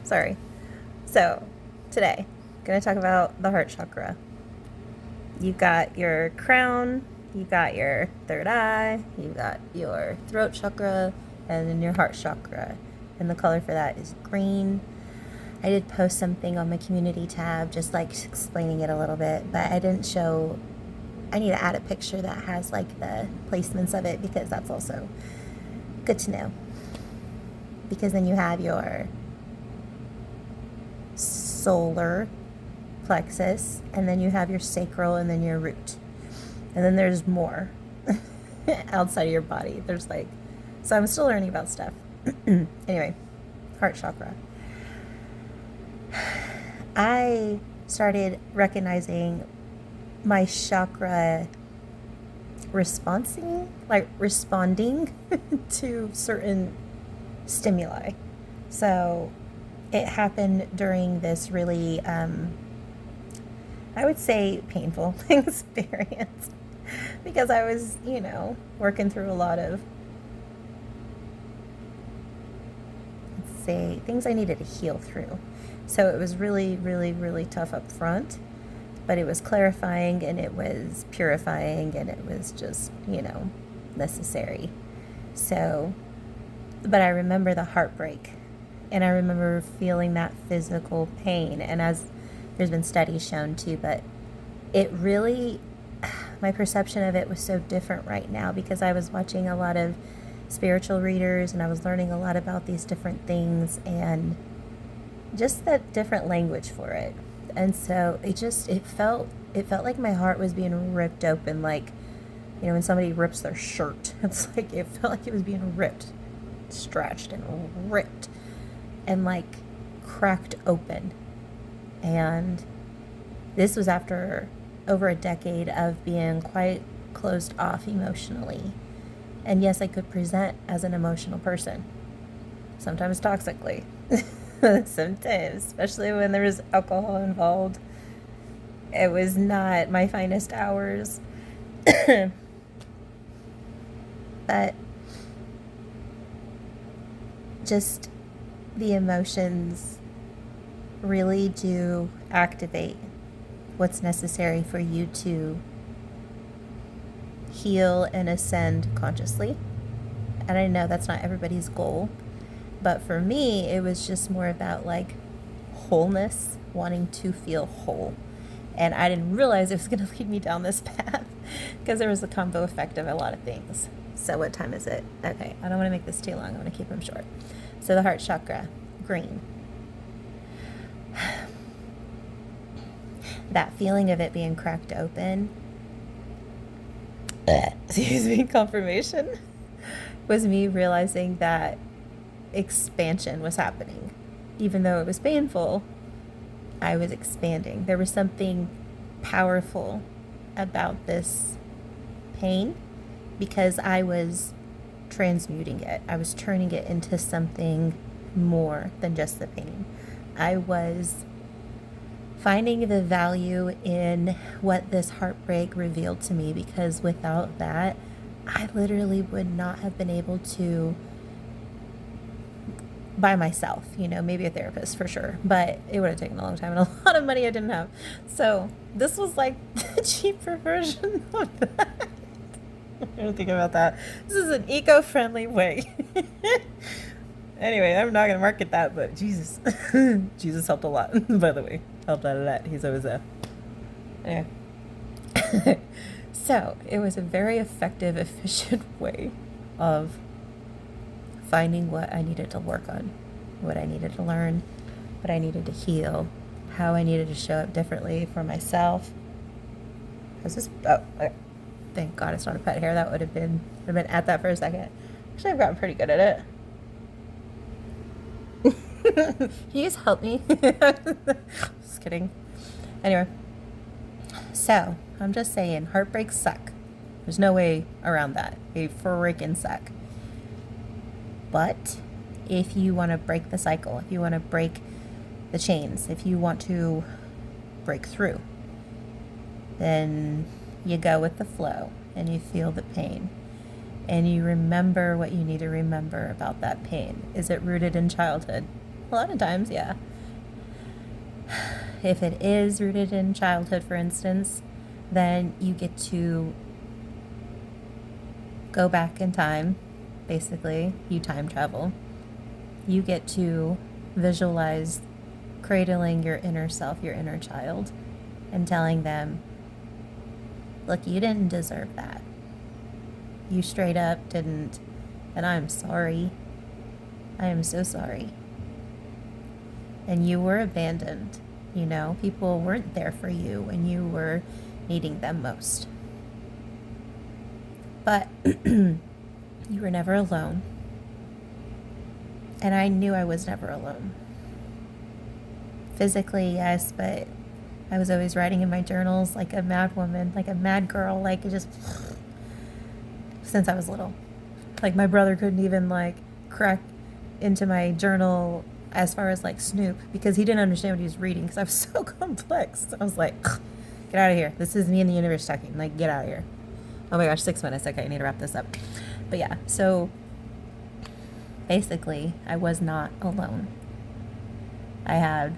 Sorry. So, today, I'm going to talk about the heart chakra. You've got your crown, you've got your third eye, you've got your throat chakra, and then your heart chakra. And the color for that is green. I did post something on my community tab just like explaining it a little bit, but I didn't show. I need to add a picture that has like the placements of it because that's also good to know. Because then you have your solar plexus, and then you have your sacral, and then your root. And then there's more outside of your body. There's like, so I'm still learning about stuff. Anyway, heart chakra. I started recognizing my chakra responding to certain stimuli. So it happened during this really, I would say, painful experience because I was, working through a lot of, let's say, things I needed to heal through. So it was really, really, really tough up front, but it was clarifying and it was purifying and it was just, necessary. So, but I remember the heartbreak and I remember feeling that physical pain. And as there's been studies shown too, but it really, my perception of it was so different right now because I was watching a lot of spiritual readers and I was learning a lot about these different things and just that different language for it. And so it felt like my heart was being ripped open, like, when somebody rips their shirt. It's like it felt like it was being ripped, stretched and ripped and like cracked open. And this was after over a decade of being quite closed off emotionally. And yes, I could present as an emotional person, sometimes toxically. Sometimes, especially when there was alcohol involved. It was not my finest hours. But just the emotions really do activate what's necessary for you to heal and ascend consciously. And I know that's not everybody's goal. But for me, it was just more about like wholeness, wanting to feel whole. And I didn't realize it was going to lead me down this path because there was a combo effect of a lot of things. So what time is it? Okay, I don't want to make this too long. I want to keep them short. So the heart chakra, green. That feeling of it being cracked open, excuse me, confirmation, was me realizing that expansion was happening. Even though it was painful, I was expanding. There was something powerful about this pain because I was transmuting it. I was turning it into something more than just the pain. I was finding the value in what this heartbreak revealed to me because without that, I literally would not have been able to by myself, maybe a therapist for sure, but it would have taken a long time and a lot of money I didn't have. So this was like the cheaper version of that. I didn't think about that. This is an eco-friendly way. Anyway, I'm not going to market that, but Jesus. Jesus helped a lot, by the way. Helped out a lot. He's always there. Anyway. So it was a very effective, efficient way of finding what I needed to work on, what I needed to learn, what I needed to heal, how I needed to show up differently for myself. Thank God it's not a pet hair. That would have been at that for a second. Actually, I've gotten pretty good at it. Can you just help me? Just kidding. Anyway, so I'm just saying, heartbreaks suck. There's no way around that. They freaking suck. But if you want to break the cycle, if you want to break the chains, if you want to break through, then you go with the flow and you feel the pain. and you remember what you need to remember about that pain. Is it rooted in childhood? A lot of times, yeah. If it is rooted in childhood, for instance, then you get to go back in time. Basically, you time travel. You get to visualize cradling your inner self, your inner child, and telling them, look, you didn't deserve that. You straight up didn't, and I'm sorry. I am so sorry. And you were abandoned. You know, people weren't there for you when you were needing them most. But you were never alone. And I knew I was never alone. Physically, yes, but I was always writing in my journals like a mad woman, like a mad girl, like just since I was little. Like my brother couldn't even like crack into my journal as far as like Snoop because he didn't understand what he was reading because I was so complex. I was like, get out of here. This is me and the universe talking. Like, get out of here. Oh my gosh, 6 minutes. Okay, I need to wrap this up. But yeah, so basically, I was not alone. I had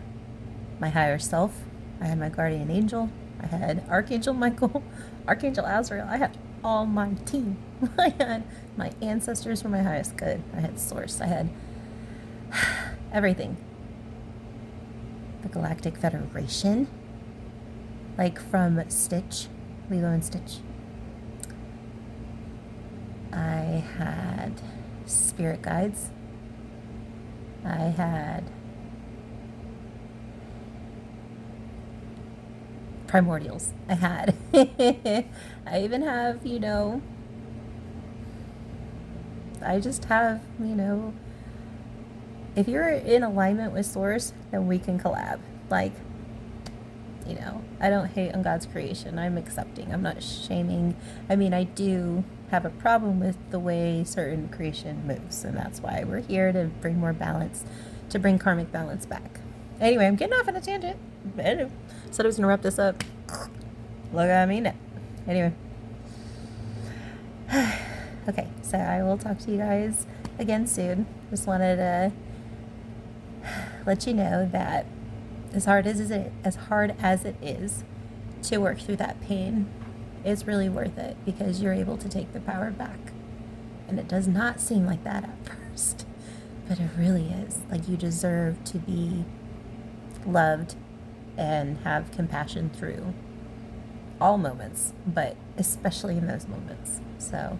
my higher self. I had my guardian angel. I had Archangel Michael, Archangel Azrael. I had all my team. I had my ancestors for my highest good. I had Source. I had everything. The Galactic Federation. Like from Stitch, Lilo and Stitch. I had spirit guides. I had primordials. I had. I even have, you know, I just have, you know, if you're in alignment with Source, then we can collab. Like, you know, I don't hate on God's creation. I'm accepting. I'm not shaming. I mean, I do have a problem with the way certain creation moves, and that's why we're here to bring more balance, to bring karmic balance back. Anyway, I'm getting off on a tangent. I said I was going to wrap this up. Look at me now. Anyway. Okay, so I will talk to you guys again soon. Just wanted to let you know that as hard as it is to work through that pain, it's really worth it because you're able to take the power back. And it does not seem like that at first, but it really is. Like, you deserve to be loved and have compassion through all moments, but especially in those moments. So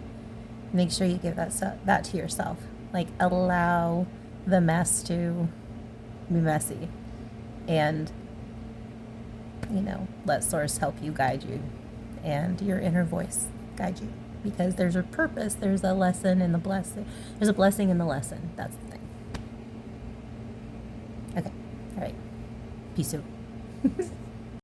make sure you give that to yourself. Like, allow the mess to be messy, and, you know, let Source help you, guide you, and your inner voice guide you, because there's a purpose, there's a lesson in the blessing, there's a blessing in the lesson. That's the thing. Okay, all right, peace out.